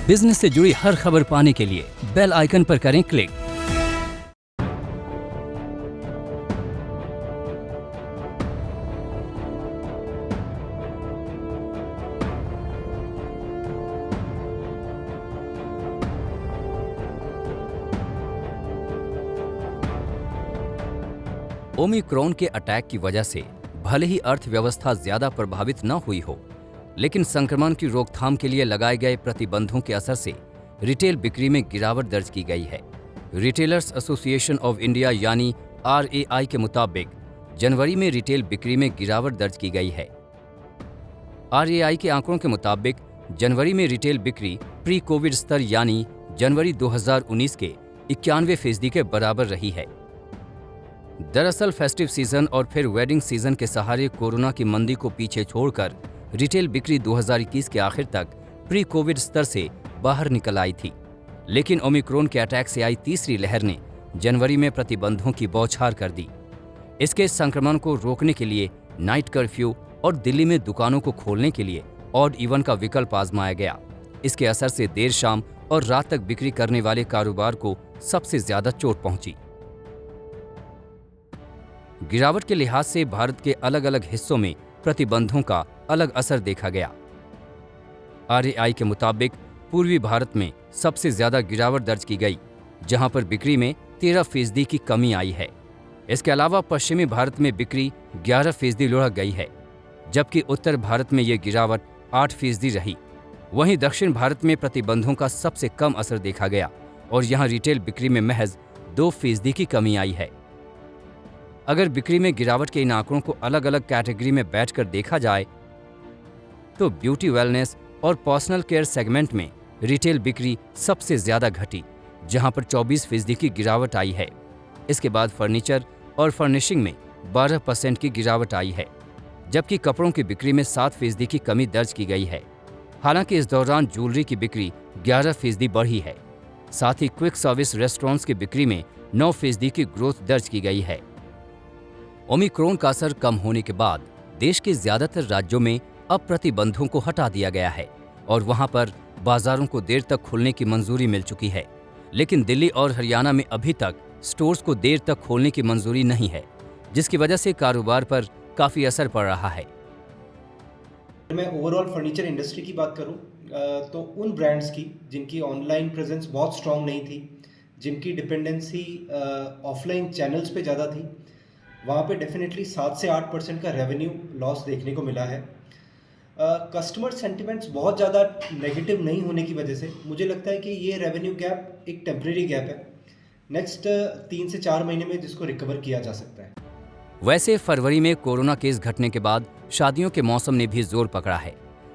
Business से जुड़ी हर खबर पाने के लिए बेल आइकन पर करें क्लिक। ओमिक्रॉन के अटैक की वजह से भले ही अर्थव्यवस्था ज्यादा प्रभावित न हुई हो, लेकिन संक्रमण की रोकथाम के लिए लगाए गए प्रतिबंधों के असर से रिटेल बिक्री में गिरावट दर्ज की गई है। रिटेलर्स एसोसिएशन ऑफ इंडिया यानी RAI के मुताबिक जनवरी में रिटेल बिक्री में गिरावट दर्ज की गई है। RAI के आंकड़ों के मुताबिक जनवरी में रिटेल बिक्री प्री कोविड स्तर यानी जनवरी 2019 के 91% के बराबर रही है। दरअसल फेस्टिव सीजन और फिर वेडिंग सीजन के सहारे कोरोना की मंदी को पीछे छोड़कर रिटेल बिक्री 2021 के आखिर तक प्री कोविड स्तर से बाहर निकल आई थी, लेकिन ओमिक्रॉन के अटैक से आई तीसरी लहर ने जनवरी में प्रतिबंधों की बौछार कर दी। इसके संक्रमण को रोकने के लिए नाइट कर्फ्यू और दिल्ली में दुकानों को खोलने के लिए ऑड इवन का विकल्प आजमाया गया। इसके असर से देर शाम और रात तक बिक्री करने वाले कारोबार को सबसे ज्यादा चोट पहुंची। गिरावट के लिहाज से भारत के अलग अलग हिस्सों में प्रतिबंधों का अलग असर देखा गया। RAI के मुताबिक पूर्वी भारत में सबसे ज्यादा गिरावट दर्ज की गई, जहां पर बिक्री में 13% की कमी आई है। इसके अलावा पश्चिमी भारत में बिक्री 11% लुढ़क गई है, जबकि उत्तर भारत में ये गिरावट 8% रही। वहीं दक्षिण भारत में प्रतिबंधों का सबसे कम असर देखा गया और यहां रिटेल बिक्री में महज 2% की कमी आई है। अगर बिक्री में गिरावट के इन आंकड़ों को अलग अलग कैटेगरी में बैठकर देखा जाए तो ब्यूटी वेलनेस और पर्सनल केयर सेगमेंट में रिटेल बिक्री सबसे ज्यादा घटी, जहां पर 24% की गिरावट आई है। इसके बाद फर्नीचर और फर्निशिंग में 12% की गिरावट आई है, जबकि कपड़ों की बिक्री में 7% की कमी दर्ज की गई है। हालांकि इस दौरान ज्वेलरी की बिक्री 11% बढ़ी है। साथ ही क्विक सर्विस रेस्टोरेंट्स की बिक्री में 9% की ग्रोथ दर्ज की गई है। ओमिक्रॉन का असर कम होने के बाद देश के ज्यादातर राज्यों में अब प्रतिबंधों को हटा दिया गया है और वहां पर बाजारों को देर तक खुलने की मंजूरी मिल चुकी है। लेकिन दिल्ली और हरियाणा में अभी तक स्टोर्स को देर तक खोलने की मंजूरी नहीं है, जिसकी वजह से कारोबार पर काफी असर पड़ रहा है। मैं ओवरऑल फर्नीचर इंडस्ट्री की बात करूं तो उन ब्रांड्स की जिनकी ऑनलाइन प्रेजेंस बहुत स्ट्रांग नहीं थी, जिनकी डिपेंडेंसी ऑफलाइन चैनल्स पे ज़्यादा थी, वहाँ पे डेफिनेटली 7 से 8% का रेवेन्यू लॉस देखने को मिला है। कस्टमर सेंटिमेंट्स बहुत ज़्यादा नेगेटिव नहीं होने की वजह से मुझे लगता है कि ये रेवेन्यू गैप एक टेम्परेरी गैप है, नेक्स्ट 3 से 4 महीने में जिसको रिकवर किया जा सकता है। वैसे फरवरी में कोरोना केस घटने के बाद शादियों के मौसम ने भी जोर पकड़ा है।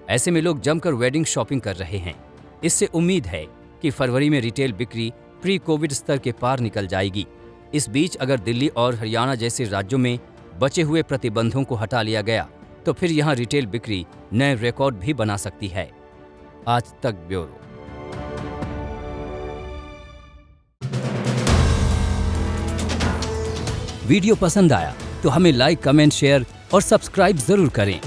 ऐसे में लोग जमकर वेडिंग शॉपिंग कर रहे हैं। इससे उम्मीद है कि फरवरी में रिटेल बिक्री प्री कोविड स्तर के पार निकल जाएगी। इस बीच अगर दिल्ली और हरियाणा जैसे राज्यों में बचे हुए प्रतिबंधों को हटा लिया गया तो फिर यहां रिटेल बिक्री नए रिकॉर्ड भी बना सकती है। आज तक ब्यूरो। वीडियो पसंद आया तो हमें लाइक, कमेंट, शेयर और सब्सक्राइब जरूर करें।